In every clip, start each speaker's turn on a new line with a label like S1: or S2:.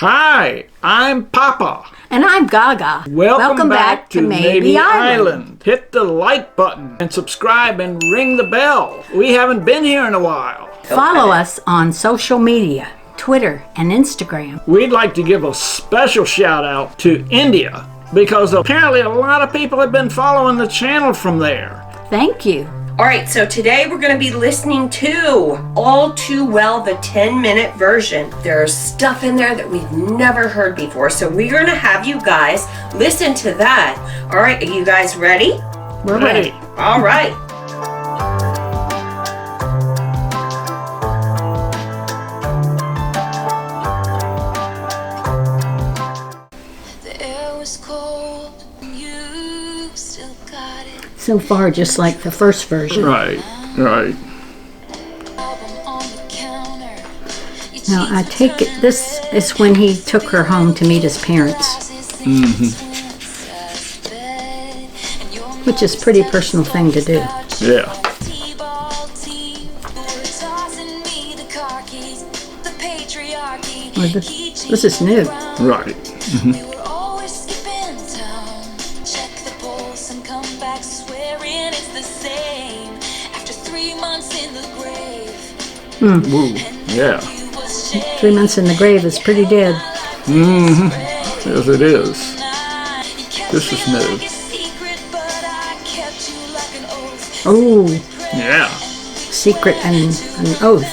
S1: Hi, I'm Papa.
S2: And I'm Gaga.
S1: Welcome back to Mabie Island. Hit the like button and subscribe and ring the bell. We haven't been here in a while.
S2: Follow us on social media, Twitter and Instagram.
S1: We'd like to give a special shout out to India because apparently a lot of people have been following the channel from there.
S2: Thank you.
S3: All right, so today we're going to be listening to All Too Well, the 10-minute version. There's stuff in there that we've never heard before, so we're going to have you guys listen to that. All right, are you guys ready?
S2: We're ready.
S3: All right.
S4: The air was cold, and you still got it.
S2: So far, just like the first version.
S1: Right.
S2: Now, I take it this is when he took her home to meet his parents. Which is a pretty personal thing to do.
S1: Yeah.
S2: Well, this is new.
S1: Right. Ooh, yeah.
S2: 3 months in the grave is pretty dead.
S1: Yes, it is. This is new.
S2: Oh,
S1: Yeah.
S2: secret and an oath.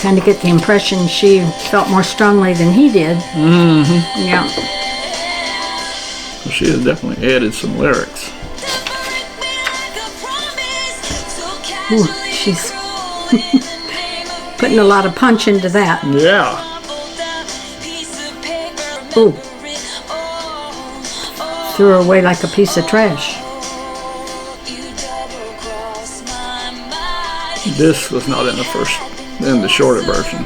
S2: Kind of get the impression she felt more strongly than he did. Yeah.
S1: Well, she has definitely added some lyrics.
S2: Ooh, she's putting a lot of punch into that.
S1: Yeah.
S2: Ooh. Threw her away like a piece of trash.
S1: This was not in the shorter version.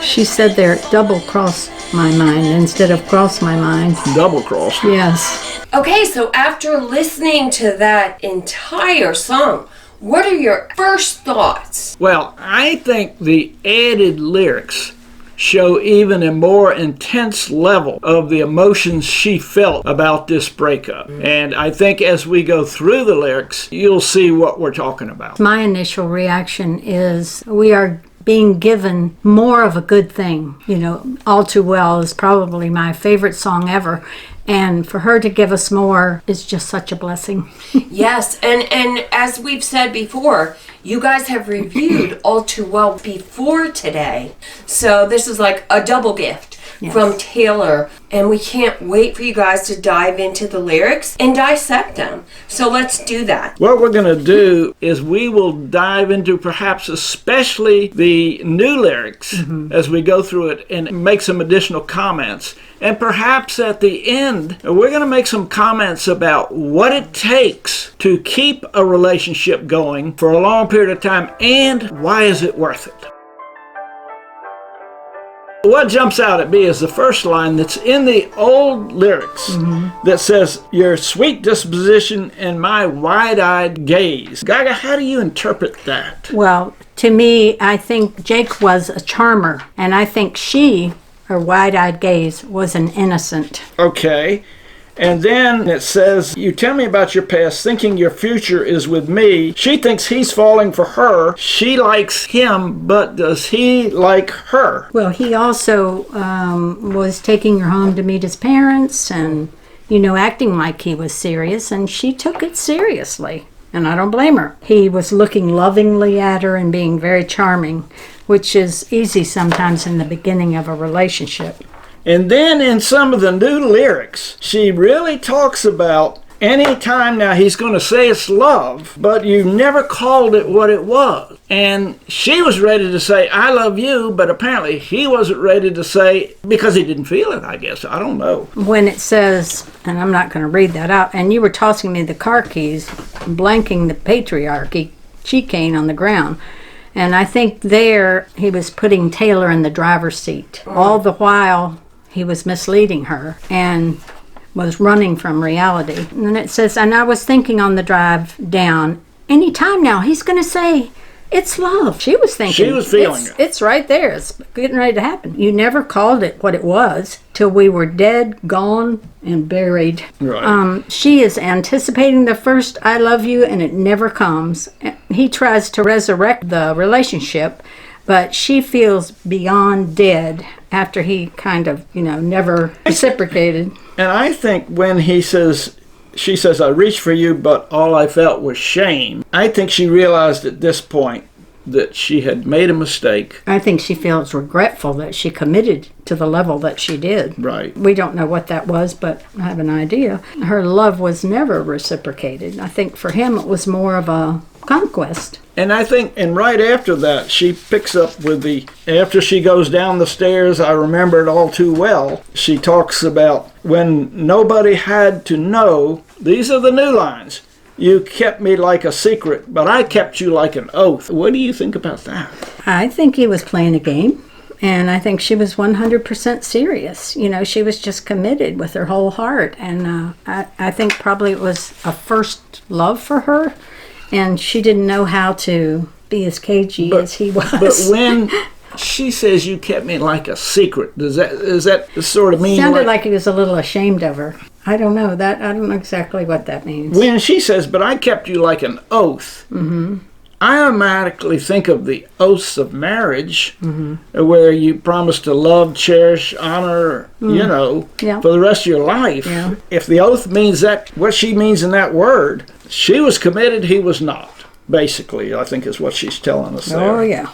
S2: She said there, double cross my mind instead of cross my mind.
S1: Double cross.
S2: Yes.
S3: Okay, so after listening to that entire song, what are your first thoughts?
S1: Well, I think the added lyrics show even a more intense level of the emotions she felt about this breakup. And I think as we go through the lyrics, you'll see what we're talking about.
S2: My initial reaction is we are being given more of a good thing. You know, All Too Well is probably my favorite song ever. And for her to give us more is just such a blessing.
S3: Yes, and as we've said before, you guys have reviewed All Too Well before today. So this is like a double gift from Taylor. And we can't wait for you guys to dive into the lyrics and dissect them. So let's do that.
S1: What we're going to do is we will dive into perhaps especially the new lyrics as we go through it and make some additional comments. And perhaps at the end, we're going to make some comments about what it takes to keep a relationship going for a long period of time and why is it worth it. What jumps out at me is the first line that's in the old lyrics that says, "Your sweet disposition and my wide-eyed gaze." Gaga, how do you interpret that?
S2: Well, to me, I think Jake was a charmer. And I think her wide-eyed gaze, was an innocent.
S1: Okay. And then it says, "You tell me about your past, thinking your future is with me." She thinks he's falling for her. She likes him, but does he like her?
S2: Well, he also was taking her home to meet his parents and, acting like he was serious. And she took it seriously. And I don't blame her. He was looking lovingly at her and being very charming, which is easy sometimes in the beginning of a relationship.
S1: And then in some of the new lyrics, she really talks about any time now he's going to say it's love, but you never called it what it was. And she was ready to say, "I love you," but apparently he wasn't ready to say, because he didn't feel it, I guess. I don't know.
S2: When it says, and I'm not going to read that out, and you were tossing me the car keys, blanking the patriarchy, chicane on the ground. And I think there he was putting Taylor in the driver's seat. All the while he was misleading her and was running from reality. And then it says, "And I was thinking on the drive down, any time now he's going to say It's love. She was thinking.
S1: She was feeling it.
S2: It's right there. It's getting ready to happen. You never called it what it was till we were dead, gone, and buried.
S1: Right.
S2: She is anticipating the first I love you, and it never comes. He tries to resurrect the relationship, but she feels beyond dead after he kind of, never reciprocated.
S1: And I think when she says, I reached for you, but all I felt was shame. I think she realized at this point that she had made a mistake.
S2: I think she feels regretful that she committed to the level that she did.
S1: Right.
S2: We don't know what that was, but I have an idea. Her love was never reciprocated. I think for him it was more of a conquest.
S1: And I think, and right after that, she picks up with after she goes down the stairs, I remember it all too well. She talks about when nobody had to know, these are the new lines. You kept me like a secret, but I kept you like an oath. What do you think about that?
S2: I think he was playing a game, and I think she was 100% serious. She was just committed with her whole heart, and I think probably it was a first love for her, and she didn't know how to be as cagey as he was.
S1: But when she says you kept me like a secret, does that sort of mean?
S2: Sounded like he was a little ashamed of her. I don't know exactly what that means.
S1: When she says, but I kept you like an oath, I automatically think of the oaths of marriage, where you promise to love, cherish, honor, for the rest of your life.
S2: Yeah.
S1: If the oath means that, what she means in that word, she was committed, he was not. Basically, I think is what she's telling us there.
S2: Oh, yeah.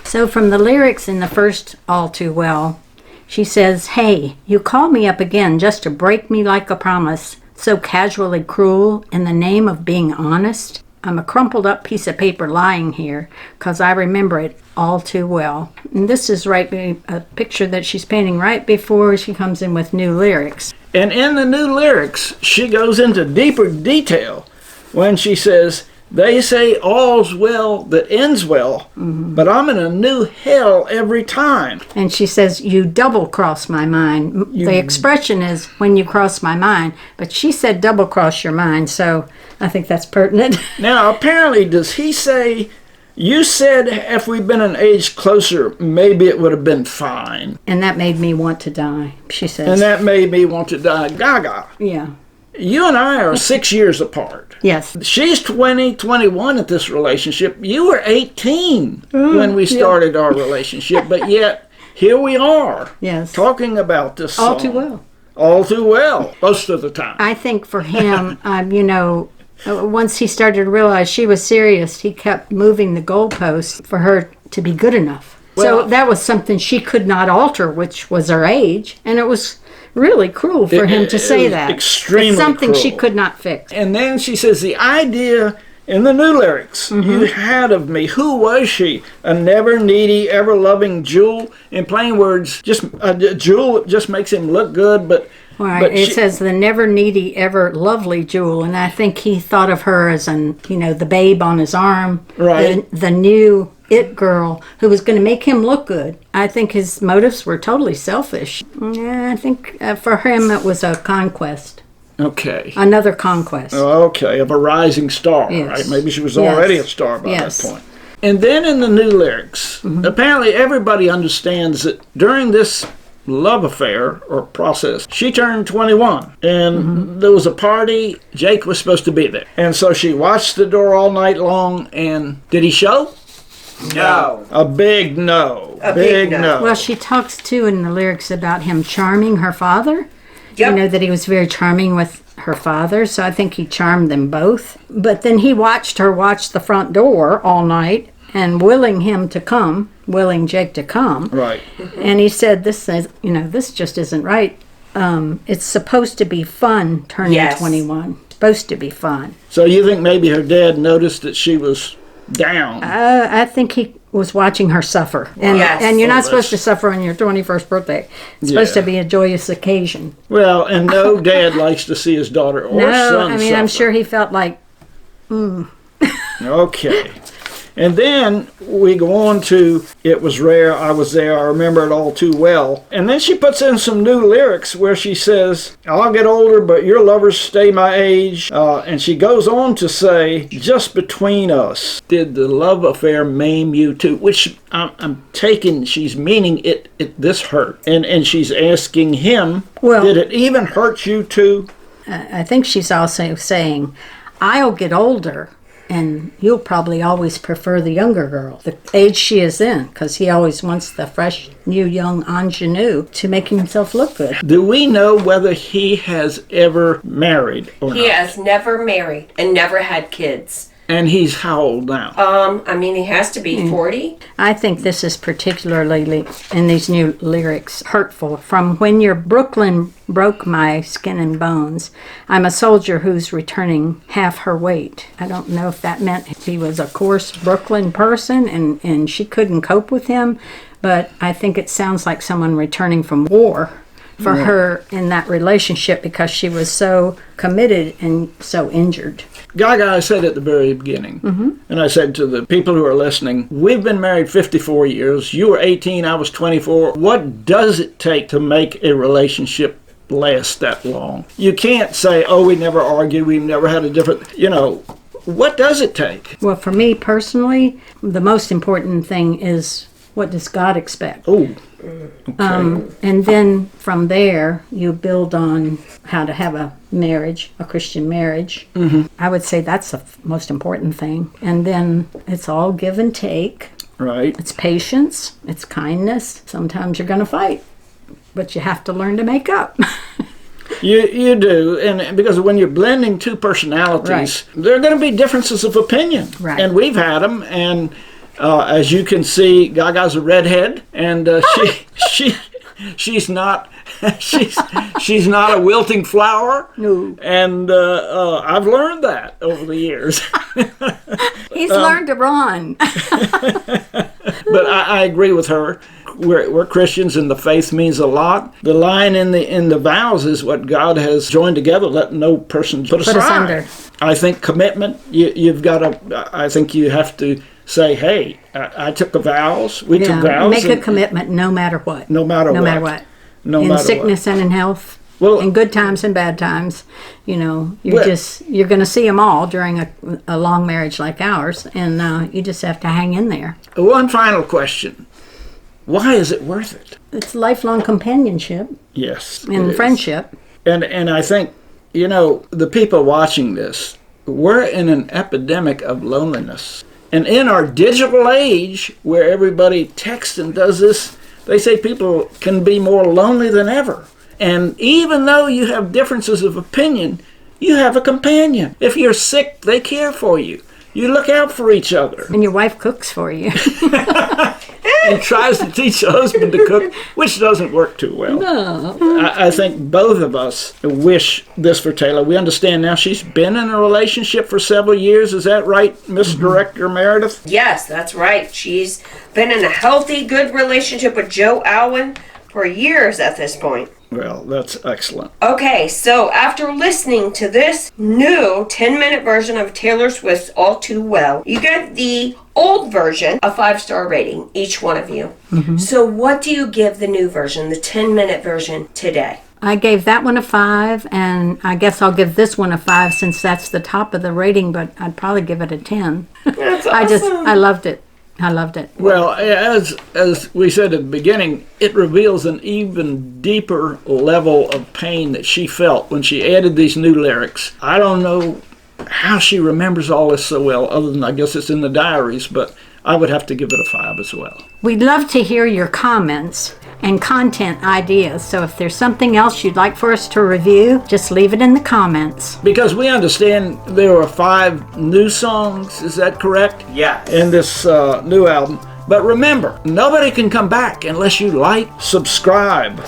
S2: So from the lyrics in the first All Too Well, she says, hey, you call me up again just to break me like a promise, so casually cruel in the name of being honest. I'm a crumpled up piece of paper lying here, 'cause I remember it all too well. And this is a picture that she's painting right before she comes in with new lyrics.
S1: And in the new lyrics, she goes into deeper detail when she says, they say all's well that ends well, but I'm in a new hell every time.
S2: And she says, you double cross my mind. The expression is when you cross my mind, but she said double cross your mind, so I think that's pertinent.
S1: Now, apparently, does he say, you said if we'd been an age closer, maybe it would have been fine.
S2: And that made me want to die, she says.
S1: And that made me want to die. Gaga.
S2: Yeah.
S1: You and I are 6 years apart.
S2: Yes.
S1: She's 20, 21 at this relationship. You were 18 when we started our relationship, but yet here we are.
S2: Yes.
S1: Talking about this song.
S2: All too well.
S1: All too well, most of the time.
S2: I think for him, once he started to realize she was serious, he kept moving the goalposts for her to be good enough.
S1: Well,
S2: so that was something she could not alter, which was her age, and it was really cruel for him to say that.
S1: Extremely
S2: it's something
S1: cruel.
S2: she could not fix.
S1: And then she says, the idea in the new lyrics you had of me, who was she? A never needy, ever loving jewel? In plain words, just a jewel just makes him look good, but...
S2: Right, it says the never needy, ever lovely jewel, and I think he thought of her as the babe on his arm,
S1: right.
S2: the new it girl who was going to make him look good. I think his motives were totally selfish. Yeah, I think for him it was a conquest.
S1: Okay.
S2: Another conquest.
S1: Okay, of a rising star,
S2: yes.
S1: right? Maybe she was already a star by
S2: yes.
S1: that point. And then in the new lyrics, apparently everybody understands that during this love affair or process, she turned 21 and there was a party. Jake was supposed to be there, and so she watched the door all night long. And did he show?
S3: No.
S1: A big no.
S3: A big no.
S2: Well, she talks too in the lyrics about him charming her father.
S3: Yep.
S2: That he was very charming with her father, so I think he charmed them both. But then he watched her watch the front door all night and willing Jake to come.
S1: Right.
S2: And he said, this just isn't right. It's supposed to be fun turning 21. It's supposed to be fun.
S1: So you think maybe her dad noticed that she was down?
S2: I think he was watching her suffer. And,
S3: Yes.
S2: and you're not supposed to suffer on your 21st birthday. It's supposed to be a joyous occasion.
S1: Well, and no dad likes to see his daughter or son
S2: I'm
S1: suffer.
S2: sure he felt like,
S1: Okay. And then we go on to It Was Rare, I Was There, I Remember It All Too Well. And then she puts in some new lyrics where she says, I'll get older, but your lovers stay my age. And she goes on to say, just between us, did the love affair maim you too? Which I'm taking, she's meaning it this hurt. And she's asking him,
S2: Well,
S1: did it even hurt you too?
S2: I think she's also saying, I'll get older, and you'll probably always prefer the younger girl, the age she is in, because he always wants the fresh, new, young ingenue to make himself look good.
S1: Do we know whether he has ever married or
S3: He
S1: not?
S3: has never married and never had kids.
S1: And he's how old now?
S3: I mean, he has to be 40.
S2: I think this is particularly, in these new lyrics, hurtful. From when your Brooklyn broke my skin and bones, I'm a soldier who's returning half her weight. I don't know if that meant he was a coarse Brooklyn person and she couldn't cope with him, but I think it sounds like someone returning from war for her in that relationship because she was so committed and so injured.
S1: Gaga, I said at the very beginning, and I said to the people who are listening, we've been married 54 years. You were 18, I was 24. What does it take to make a relationship last that long? You can't say, oh, we never argued, we never had a different, what does it take?
S2: Well, for me personally, the most important thing is, what does God expect?
S1: Oh, okay.
S2: And then from there, you build on how to have a marriage, a Christian marriage. I would say that's the most important thing. And then it's all give and take.
S1: Right.
S2: It's patience. It's kindness. Sometimes you're going to fight, but you have to learn to make up.
S1: You do, and because when you're blending two personalities, there are going to be differences of opinion.
S2: Right.
S1: And we've had them, and as you can see, Gaga's a redhead, and she's not she's not a wilting flower.
S2: No.
S1: And I've learned that over the years.
S2: He's learned to run.
S1: But I agree with her. We're Christians, and the faith means a lot. The line in the vows is what God has joined together. Let no person put aside.
S2: asunder.
S1: I think commitment. You've got to. I think you have to say, "Hey, I took the vows. We took vows.
S2: Make a commitment no matter what.
S1: No matter what. No
S2: in
S1: matter
S2: sickness and in health.
S1: Well,
S2: in good times and bad times, you're going to see them all during a long marriage like ours, and you just have to hang in there.
S1: One final question: why is it worth it?
S2: It's lifelong companionship
S1: Yes,
S2: and friendship.
S1: And I think the people watching this, we're in an epidemic of loneliness, and in our digital age where everybody texts and does this, they say people can be more lonely than ever. And even though you have differences of opinion, you have a companion. If you're sick, they care for you. You look out for each other.
S2: And your wife cooks for you.
S1: And tries to teach the husband to cook, which doesn't work too well.
S2: No.
S1: I think both of us wish this for Taylor. We understand now she's been in a relationship for several years. Is that right, Miss Director Meredith?
S3: Yes, that's right. She's been in a healthy, good relationship with Joe Alwyn for years at this point.
S1: Well, that's excellent.
S3: Okay, so after listening to this new 10-minute version of Taylor Swift's All Too Well, you get the old version a 5-star rating, each one of you. So what do you give the new version, the 10-minute version, today?
S2: I gave that one a 5, and I guess I'll give this one a 5 since that's the top of the rating, but I'd probably give it a 10.
S3: That's awesome.
S2: I loved it. I loved it.
S1: Well, as we said at the beginning, it reveals an even deeper level of pain that she felt when she added these new lyrics. I don't know how she remembers all this so well, other than I guess it's in the diaries, but I would have to give it a 5 as well.
S2: We'd love to hear your comments and content ideas, so if there's something else you'd like for us to review, just leave it in the comments.
S1: Because we understand there are 5 new songs, is that correct?
S3: Yes.
S1: In this new album. But remember, nobody can come back unless you like, subscribe,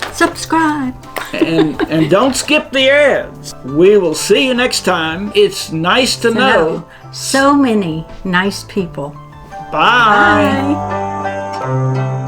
S1: and don't skip the ads. We will see you next time. It's nice to know
S2: so many nice people.
S1: Bye.
S2: Bye.